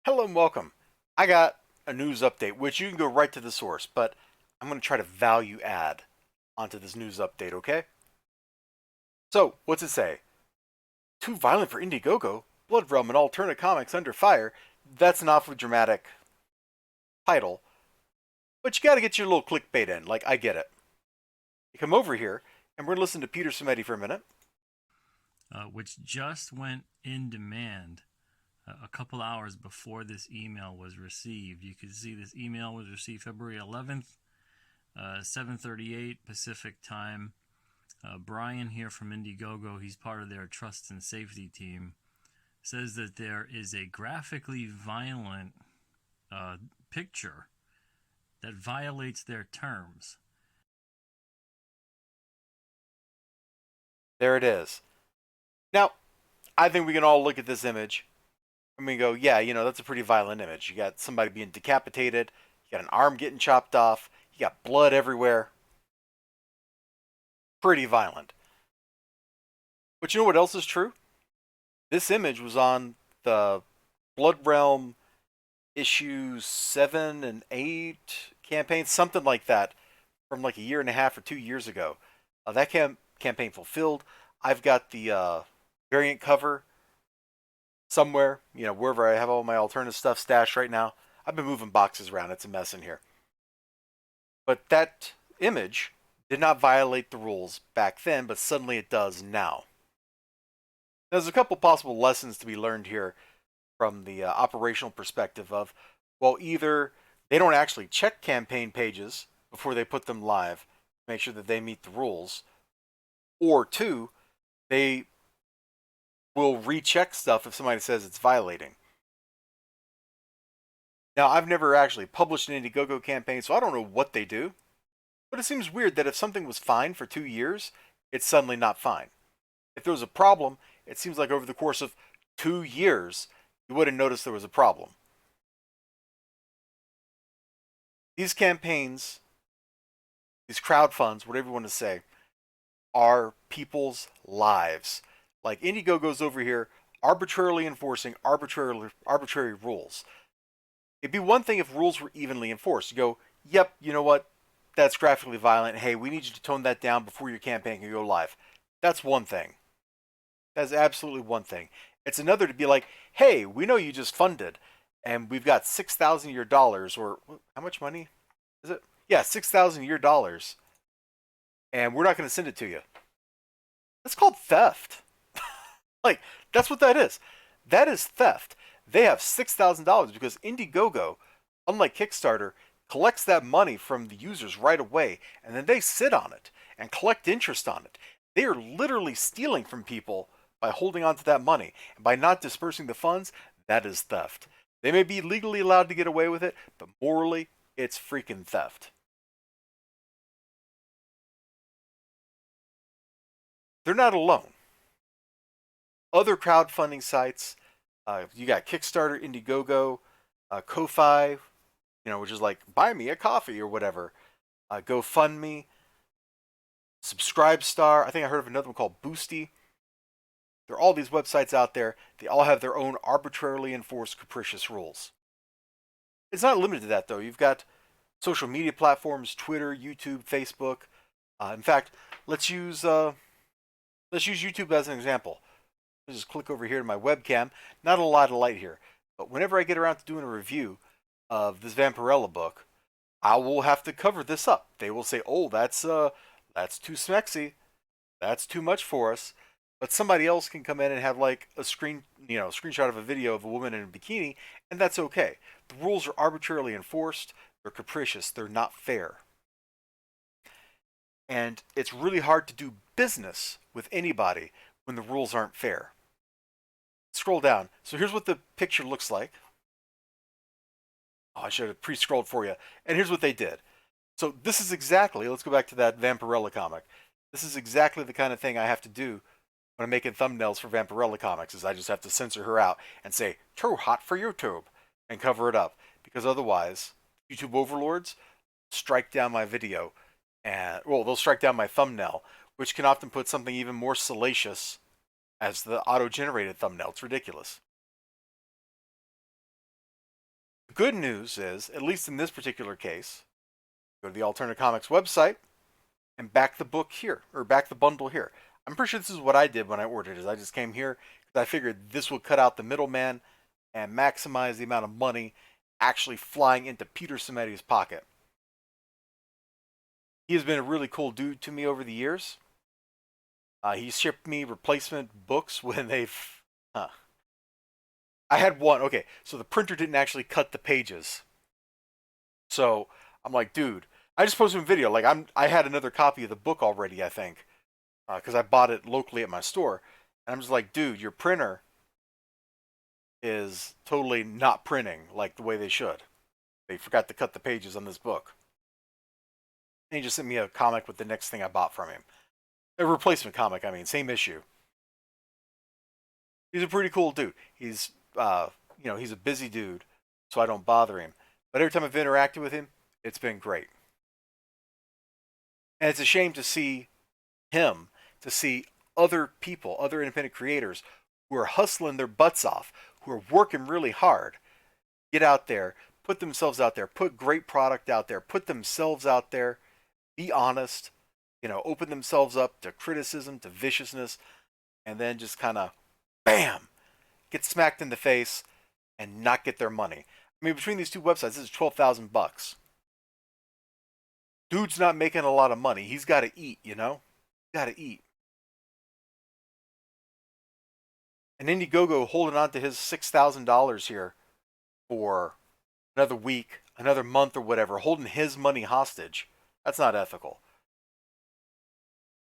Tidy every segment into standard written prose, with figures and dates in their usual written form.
Hello and welcome. I got a news update, which you can go right to the source, but I'm going to try to value add onto this news update, okay? So, what's it say? Too violent for Indiegogo? Blood Realm and Alterna Comics under fire? That's an awfully dramatic title, but you got to get your little clickbait in. Like, I get it. You come over here, and we're going to listen to Peter Simeti for a minute. Which just went in demand a couple hours before this email was received. You can see this email was received February 11th, 7:38 Pacific time. Brian here from Indiegogo, he's part of their trust and safety team, says that there is a graphically violent picture that violates their terms. There it is. Now, I think we can all look at this image and we go, yeah, that's a pretty violent image. You got somebody being decapitated, you got an arm getting chopped off, you got blood everywhere. Pretty violent. But you know what else is true? This image was on the Blood Realm issues 7 and 8 campaign, something like that, from like a year and a half or 2 years ago. That campaign fulfilled. I've got the variant cover somewhere, wherever I have all my alternative stuff stashed right now. I've been moving boxes around. It's a mess in here. But that image did not violate the rules back then, but suddenly it does now. There's a couple possible lessons to be learned here from the operational perspective of, well, either they don't actually check campaign pages before they put them live to make sure that they meet the rules, or two, they will recheck stuff if somebody says it's violating. Now, I've never actually published an Indiegogo campaign, so I don't know what they do, but it seems weird that if something was fine for 2 years, it's suddenly not fine. If there was a problem, it seems like over the course of 2 years, you would have noticed there was a problem. These campaigns, these crowd funds, whatever you want to say, are people's lives. Like Indiegogo's over here arbitrarily enforcing arbitrary rules. It'd be one thing if rules were evenly enforced. You go, yep, you know what? That's graphically violent. Hey, we need you to tone that down before your campaign can go live. That's one thing. That's absolutely one thing. It's another to be like, hey, we know you just funded, and we've got 6,000 of your dollars, or how much money is it? Yeah, 6,000 of your dollars, and we're not going to send it to you. That's called theft. Like, that's what that is. That is theft. They have $6,000 because Indiegogo, unlike Kickstarter, collects that money from the users right away, and then they sit on it and collect interest on it. They are literally stealing from people by holding on to that money. And by not dispersing the funds, that is theft. They may be legally allowed to get away with it, but morally, it's freaking theft. They're not alone. Other crowdfunding sites, you got Kickstarter, Indiegogo, Ko-Fi, which is like buy me a coffee or whatever. GoFundMe, Subscribestar. I think I heard of another one called Boosty. There are all these websites out there. They all have their own arbitrarily enforced capricious rules. It's not limited to that though. You've got social media platforms, Twitter, YouTube, Facebook. In fact, let's use YouTube as an example. Let's just click over here to my webcam. Not a lot of light here, but whenever I get around to doing a review of this Vampirella book, I will have to cover this up. They will say, "Oh, that's too smexy. That's too much for us." But somebody else can come in and have like a screenshot of a video of a woman in a bikini, and that's okay. The rules are arbitrarily enforced. They're capricious. They're not fair. And it's really hard to do business with anybody when the rules aren't fair. Scroll down. So here's what the picture looks like. Oh, I should have pre-scrolled for you. And here's what they did. So this is exactly, let's go back to that Vampirella comic. This is exactly the kind of thing I have to do when I'm making thumbnails for Vampirella comics, is I just have to censor her out and say, too hot for YouTube, and cover it up. Because otherwise, YouTube overlords strike down my video, and, well, they'll strike down my thumbnail, which can often put something even more salacious as the auto-generated thumbnail. It's ridiculous. The good news is, at least in this particular case, go to the Alterna Comics website and back the book here, or back the bundle here. I'm pretty sure this is what I did when I ordered it. Is I just came here because I figured this would cut out the middleman and maximize the amount of money actually flying into Peter Simeti's pocket. He has been a really cool dude to me over the years. He shipped me replacement books when they've. Huh. I had one. Okay, so the printer didn't actually cut the pages. So I'm like, dude, I just posted a video. Like I had another copy of the book already, I think, because I bought it locally at my store. And I'm just like, dude, your printer is totally not printing like the way they should. They forgot to cut the pages on this book. And he just sent me a comic with the next thing I bought from him. A replacement comic, I mean, same issue. He's a pretty cool dude. He's, he's a busy dude, so I don't bother him. But every time I've interacted with him, it's been great. And it's a shame to see him, to see other people, other independent creators who are hustling their butts off, who are working really hard, get out there, put themselves out there, put great product out there, put themselves out there, be honest, open themselves up to criticism, to viciousness, and then just kind of, bam, get smacked in the face and not get their money. I mean, between these two websites, this is $12,000. Dude's not making a lot of money. He's got to eat, Got to eat. And Indiegogo holding on to his $6,000 here for another week, another month, or whatever, holding his money hostage. That's not ethical.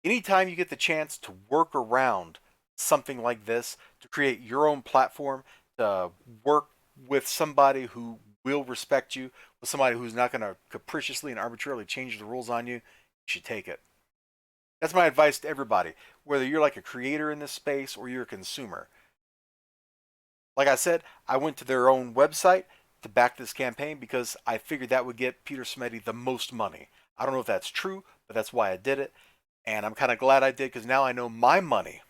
Anytime you get the chance to work around something like this, to create your own platform, to work with somebody who will respect you, with somebody who's not going to capriciously and arbitrarily change the rules on you, you should take it. That's my advice to everybody, whether you're like a creator in this space or you're a consumer. Like I said, I went to their own website to back this campaign because I figured that would get Peter Simeti the most money. I don't know if that's true, but that's why I did it. And I'm kind of glad I did because now I know my money,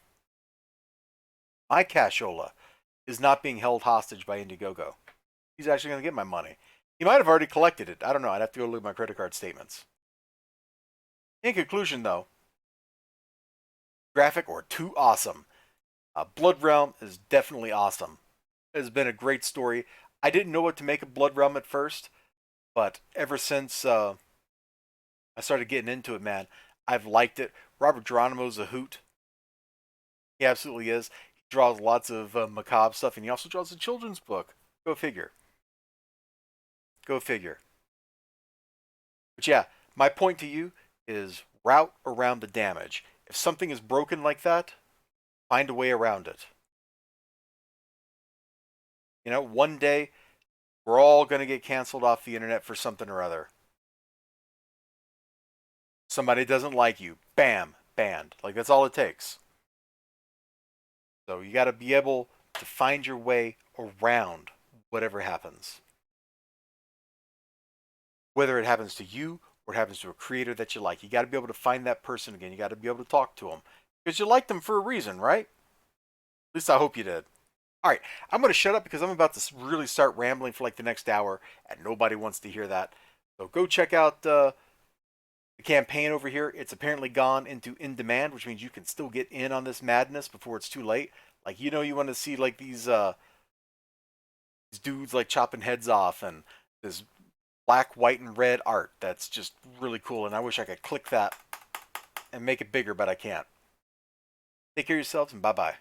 my cashola, is not being held hostage by Indiegogo. He's actually going to get my money. He might have already collected it. I don't know. I'd have to go look at my credit card statements. In conclusion, though, graphic or too awesome. Blood Realm is definitely awesome. It has been a great story. I didn't know what to make of Blood Realm at first, but ever since I started getting into it, man, I've liked it. Robert Geronimo's a hoot. He absolutely is. He draws lots of macabre stuff, and he also draws a children's book. Go figure. Go figure. But yeah, my point to you is route around the damage. If something is broken like that, find a way around it. One day, we're all going to get canceled off the internet for something or other. Somebody doesn't like you. Bam, banned. Like, that's all it takes. So you got to be able to find your way around whatever happens. Whether it happens to you or it happens to a creator that you like. You got to be able to find that person again. You got to be able to talk to them. Because you liked them for a reason, right? At least I hope you did. All right, I'm going to shut up because I'm about to really start rambling for like the next hour, and nobody wants to hear that. So go check out the campaign over here. It's apparently gone into in demand, which means you can still get in on this madness before it's too late. Like, you want to see like these dudes like chopping heads off and this black, white, and red art that's just really cool. And I wish I could click that and make it bigger, but I can't. Take care of yourselves and bye-bye.